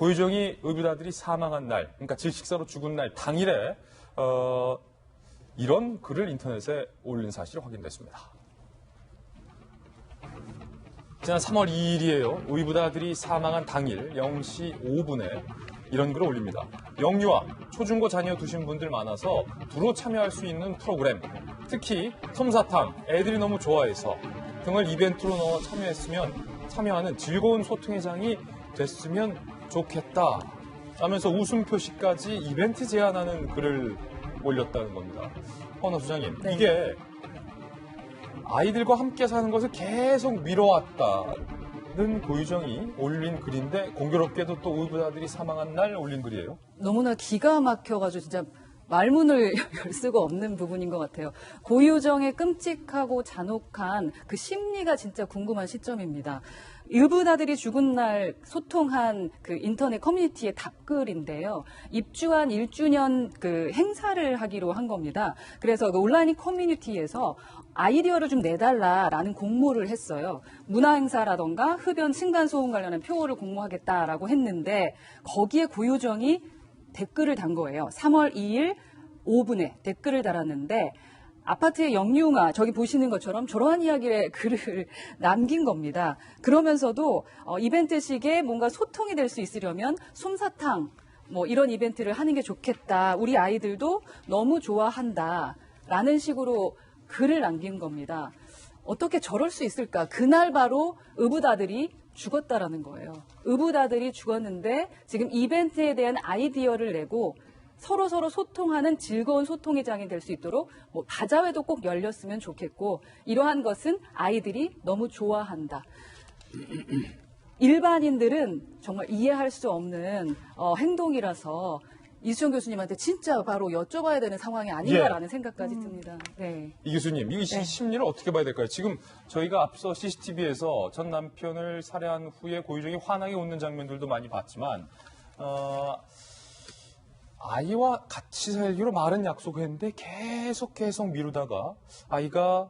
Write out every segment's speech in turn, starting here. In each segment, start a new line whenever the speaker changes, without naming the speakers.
고유정이 의붓아들이 사망한 날, 그러니까 질식사로 죽은 날 당일에 이런 글을 인터넷에 올린 사실이 확인됐습니다. 지난 3월 2일이에요. 의붓아들이 사망한 당일 0시 5분에 이런 글을 올립니다. 영유아, 초중고 자녀 두신 분들 많아서 두루 참여할 수 있는 프로그램, 특히 솜사탕, 애들이 너무 좋아해서 등을 이벤트로 넣어 참여하는 즐거운 소통의 장이 됐으면 좋겠다 하면서 웃음 표시까지 이벤트 제안하는 글을 올렸다는 겁니다. 허나 소장님,
네.
이게 아이들과 함께 사는 것을 계속 미뤄왔다는 고유정이 올린 글인데 공교롭게도 또 의붓아들이 사망한 날 올린 글이에요.
너무나 기가 막혀가지고 진짜 말문을 열 수가 없는 부분인 것 같아요. 고유정의 끔찍하고 잔혹한 그 심리가 진짜 궁금한 시점입니다. 의붓아들이 죽은 날 소통한 그 인터넷 커뮤니티의 답글인데요. 입주한 1주년 그 행사를 하기로 한 겁니다. 그래서 그 온라인 커뮤니티에서 아이디어를 좀 내달라라는 공모를 했어요. 문화행사라던가 흡연, 층간소음 관련한 표어를 공모하겠다라고 했는데 거기에 고유정이 댓글을 단 거예요. 3월 2일 5분에 댓글을 달았는데 아파트의 영유아, 저기 보시는 것처럼 저러한 이야기의 글을 남긴 겁니다. 그러면서도 이벤트식에 뭔가 소통이 될 수 있으려면 솜사탕, 뭐 이런 이벤트를 하는 게 좋겠다. 우리 아이들도 너무 좋아한다. 라는 식으로 글을 남긴 겁니다. 어떻게 저럴 수 있을까? 그날 바로 의붓아들이 죽었다라는 거예요. 의붓아들이 죽었는데 지금 이벤트에 대한 아이디어를 내고 서로 소통하는 즐거운 소통의 장이 될 수 있도록 뭐 바자회도 꼭 열렸으면 좋겠고 이러한 것은 아이들이 너무 좋아한다. 일반인들은 정말 이해할 수 없는 행동이라서 이수정 교수님한테 진짜 바로 여쭤봐야 되는 상황이 아닌가라는 생각까지 듭니다. 네.
이 교수님, 이 심리를 어떻게 봐야 될까요? 지금 저희가 앞서 CCTV에서 전 남편을 살해한 후에 고유정이 환하게 웃는 장면들도 많이 봤지만 아이와 같이 살기로 말은 약속했는데 계속 미루다가 아이가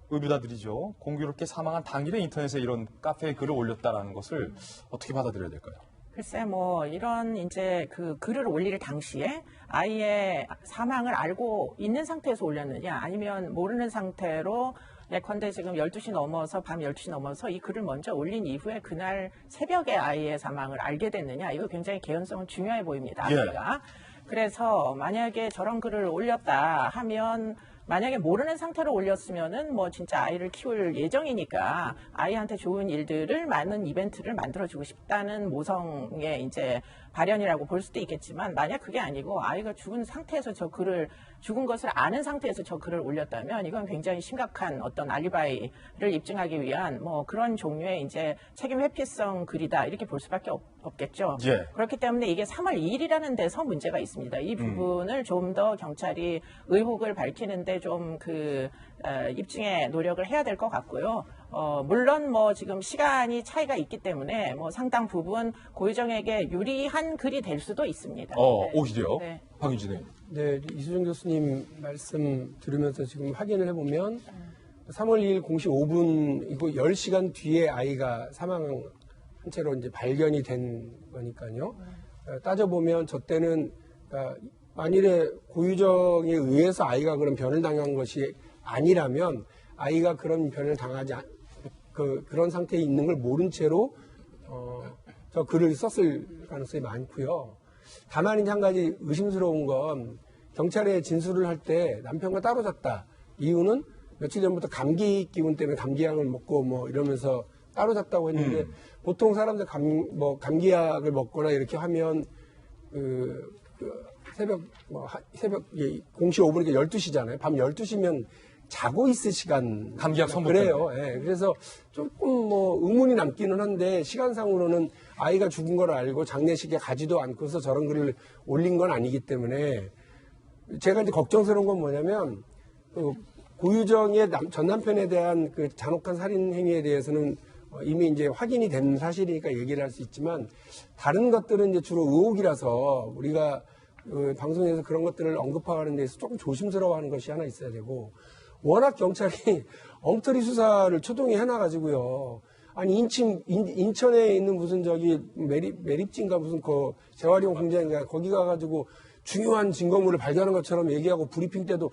의붓아들이죠. 공교롭게 사망한 당일에 인터넷에 이런 카페에 글을 올렸다라는 것을 어떻게 받아들여야 될까요?
글쎄, 이런 이제 그 글을 올릴 당시에 아이의 사망을 알고 있는 상태에서 올렸느냐, 아니면 모르는 상태로 예컨대 지금 12시 넘어서, 밤 12시 넘어서 이 글을 먼저 올린 이후에 그날 새벽에 아이의 사망을 알게 됐느냐, 이거 굉장히 개연성은 중요해 보입니다. 아이가. 그래서 만약에 저런 글을 올렸다 하면 만약에 모르는 상태로 올렸으면은 진짜 아이를 키울 예정이니까 아이한테 좋은 일들을 많은 이벤트를 만들어주고 싶다는 모성의 이제 발현이라고 볼 수도 있겠지만 만약 그게 아니고 아이가 죽은 상태에서 죽은 것을 아는 상태에서 저 글을 올렸다면 이건 굉장히 심각한 어떤 알리바이를 입증하기 위한 그런 종류의 이제 책임 회피성 글이다 이렇게 볼 수밖에 없겠죠.
예.
그렇기 때문에 이게 3월 2일이라는 데서 문제가 있습니다. 이 부분을 좀 더 경찰이 의혹을 밝히는데 좀 입증에 노력을 해야 될 것 같고요. 물론 지금 시간이 차이가 있기 때문에 상당 부분 고유정에게 유리한 글이 될 수도 있습니다. 네.
오히려?
네.
박윤진 의원.
네, 이수정 교수님 말씀 들으면서 지금 확인을 해보면 3월 2일 0시 5분, 이거 10시간 뒤에 아이가 사망한 채로 이제 발견이 된 거니까요. 따져보면 저 때는 만일에 고유정에 의해서 아이가 그런 변을 당한 것이 아니라면 아이가 그런 변을 당하지 그런 상태에 있는 걸 모른 채로 저 글을 썼을 가능성이 많고요. 다만 이제 한 가지 의심스러운 건 경찰에 진술을 할 때 남편과 따로 잤다. 이유는 며칠 전부터 감기 기운 때문에 감기약을 먹고 이러면서 따로 잤다고 했는데 보통 사람들 감기약을 먹거나 이렇게 하면 새벽 0시 5분이니까 12시잖아요. 밤 12시면 자고 있을 시간.
감기약 선물
그래요. 예. 그래서 조금 의문이 남기는 한데 시간상으로는 아이가 죽은 걸 알고 장례식에 가지도 않고서 저런 글을 올린 건 아니기 때문에 제가 이제 걱정스러운 건 뭐냐면 고유정의 전 남편에 대한 그 잔혹한 살인 행위에 대해서는 이미 이제 확인이 된 사실이니까 얘기를 할 수 있지만 다른 것들은 이제 주로 의혹이라서 우리가 방송에서 그런 것들을 언급하는 데서 조금 조심스러워하는 것이 하나 있어야 되고 워낙 경찰이 엉터리 수사를 초동에 해놔가지고요. 아니 인천에 있는 무슨 저기 매립지인가 무슨 그 재활용 공장인가 거기 가가지고 중요한 증거물을 발견한 것처럼 얘기하고 브리핑 때도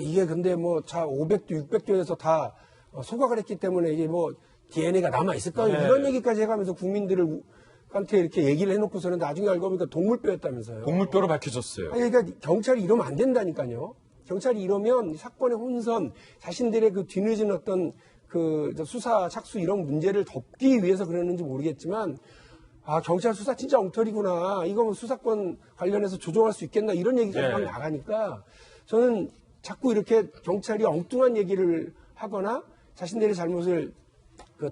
이게 근데 뭐 자 500도 600도에서 다 소각을 했기 때문에 이게 뭐 DNA가 남아 있을 거예요.
네.
이런 얘기까지 해가면서 국민들한테 이렇게 얘기를 해놓고서는 나중에 알고 보니까 동물뼈였다면서요.
동물뼈로 밝혀졌어요.
아니, 그러니까 경찰이 이러면 안 된다니까요. 경찰이 이러면 사건의 혼선, 자신들의 그 뒤늦은 어떤 그 수사 착수 이런 문제를 덮기 위해서 그랬는지 모르겠지만 경찰 수사 진짜 엉터리구나. 이거 뭐 수사권 관련해서 조정할 수 있겠나 이런 얘기가 막 나가니까 저는 자꾸 이렇게 경찰이 엉뚱한 얘기를 하거나 자신들의 잘못을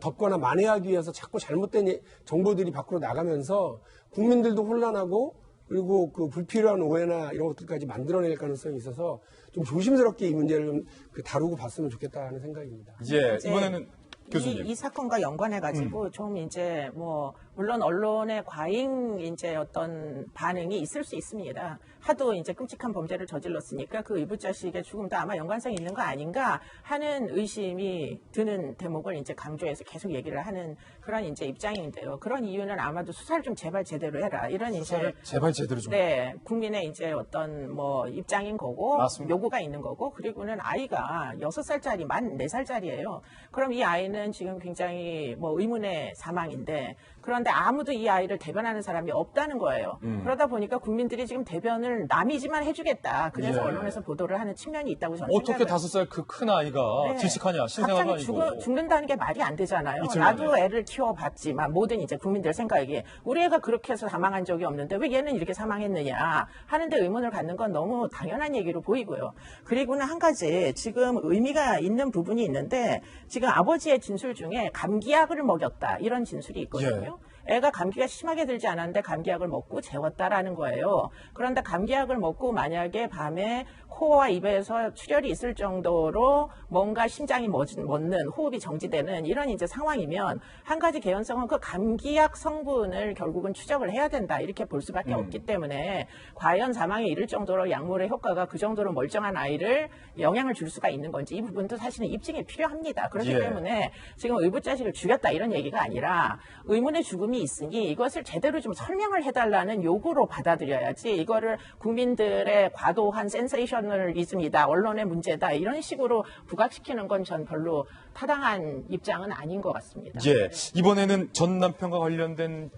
덮거나 만회하기 위해서 자꾸 잘못된 정보들이 밖으로 나가면서 국민들도 혼란하고 그리고 그 불필요한 오해나 이런 것들까지 만들어낼 가능성이 있어서 좀 조심스럽게 이 문제를 좀 다루고 봤으면 좋겠다 하는 생각입니다.
예, 이번에는 교수님.
이 사건과 연관해가지고 좀 이제 뭐 물론 언론의 과잉 이제 어떤 반응이 있을 수 있습니다. 하도 이제 끔찍한 범죄를 저질렀으니까 그 의붓자식의 죽음도 아마 연관성이 있는 거 아닌가 하는 의심이 드는 대목을 이제 강조해서 계속 얘기를 하는 그런 이제 입장인데요. 그런 이유는 아마도 수사를 좀 제발 제대로 해라 이런 이제
제발 제대로 좀.
네, 국민의 이제 어떤 뭐 입장인 거고
맞습니다.
요구가 있는 거고 그리고는 아이가 6살짜리 만 4살짜리예요. 그럼 이 아이는 지금 굉장히 뭐 의문의 사망인데 그런데 아무도 이 아이를 대변하는 사람이 없다는 거예요. 그러다 보니까 국민들이 지금 대변을 남이지만 해주겠다. 그래서
예.
언론에서 보도를 하는 측면이 있다고 저는
어떻게
생각을
5살 그 큰 아이가
네.
질식하냐, 신생아가
갑자기
아니고.
죽는다는 게 말이 안 되잖아요.
이틀만에.
나도 애를 키워봤지만 모든 이제 국민들 생각에 우리 애가 그렇게 해서 사망한 적이 없는데 왜 얘는 이렇게 사망했느냐 하는데 의문을 갖는 건 너무 당연한 얘기로 보이고요. 그리고는 한 가지 지금 의미가 있는 부분이 있는데 지금 아버지의 진술 중에 감기약을 먹였다 이런 진술이 있거든요. 애가 감기가 심하게 들지 않았는데 감기약을 먹고 재웠다라는 거예요. 그런데 감기약을 먹고 만약에 밤에 코와 입에서 출혈이 있을 정도로 뭔가 심장이 멎는 호흡이 정지되는 이런 이제 상황이면 한 가지 개연성은 그 감기약 성분을 결국은 추적을 해야 된다 이렇게 볼 수밖에 없기 때문에 과연 사망에 이를 정도로 약물의 효과가 그 정도로 멀쩡한 아이를 영향을 줄 수가 있는 건지 이 부분도 사실은 입증이 필요합니다. 그렇기 때문에 지금 의붓자식을 죽였다 이런 얘기가 아니라 의문의 죽음이 있으니 이것을 제대로 좀 설명을 해달라는 요구로 받아들여야지 이거를 국민들의 과도한 센세이셔널리즘이다 언론의 문제다 이런 식으로 부각시키는 건 전 별로 타당한 입장은 아닌 것 같습니다.
예, 이번에는 전 남편과 관련된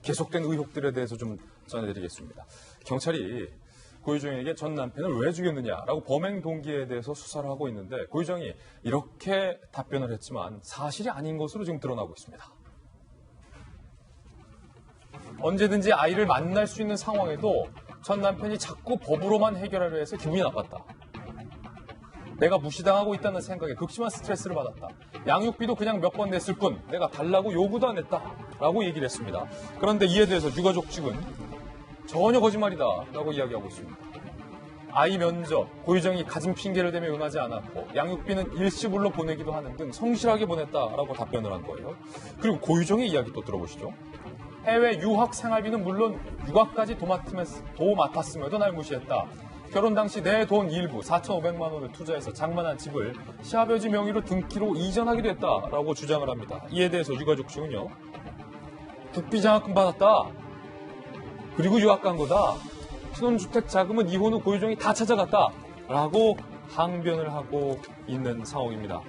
계속된 의혹들에 대해서 좀 전해드리겠습니다. 경찰이 고유정에게 전 남편을 왜 죽였느냐라고 범행 동기에 대해서 수사를 하고 있는데 고유정이 이렇게 답변을 했지만 사실이 아닌 것으로 지금 드러나고 있습니다. 언제든지 아이를 만날 수 있는 상황에도 전 남편이 자꾸 법으로만 해결하려 해서 기분이 나빴다. 내가 무시당하고 있다는 생각에 극심한 스트레스를 받았다. 양육비도 그냥 몇 번 냈을 뿐 내가 달라고 요구도 안 했다. 라고 얘기를 했습니다. 그런데 이에 대해서 유가족 측은 전혀 거짓말이다. 라고 이야기하고 있습니다. 아이 면접, 고유정이 가진 핑계를 대며 응하지 않았고 양육비는 일시불로 보내기도 하는 등 성실하게 보냈다라고 답변을 한 거예요. 그리고 고유정의 이야기 또 들어보시죠. 해외 유학 생활비는 물론 육아까지 도맡았음에도 날 무시했다. 결혼 당시 내 돈 일부 4,500만 원을 투자해서 장만한 집을 시아버지 명의로 등기로 이전하기도 했다라고 주장을 합니다. 이에 대해서 유가족 측은요. 국비 장학금 받았다. 그리고 유학 간 거다. 신혼주택 자금은 이혼 후 고유정이 다 찾아갔다. 라고 항변을 하고 있는 상황입니다.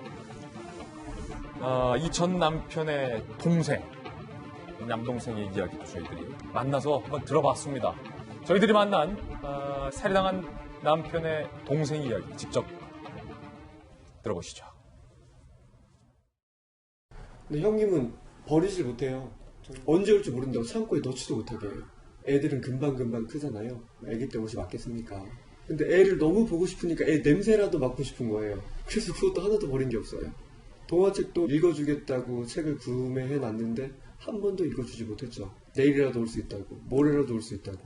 이 전 남편의 동생, 남동생의 이야기도 저희들이 만나서 한번 들어봤습니다. 저희들이 만난 살해당한 남편의 동생 이야기 직접 들어보시죠.
근데 형님은 버리질 못해요. 언제 올지 모른다고 창고에 넣지도 못하게 해요. 애들은 금방금방 크잖아요. 애기 때 옷이 맞겠습니까? 근데 애를 너무 보고 싶으니까 애 냄새라도 맡고 싶은 거예요. 그래서 그것도 하나도 버린 게 없어요. 동화책도 읽어주겠다고 책을 구매해놨는데 한 번도 읽어주지 못했죠. 내일이라도 올 수 있다고, 모레라도 올 수 있다고.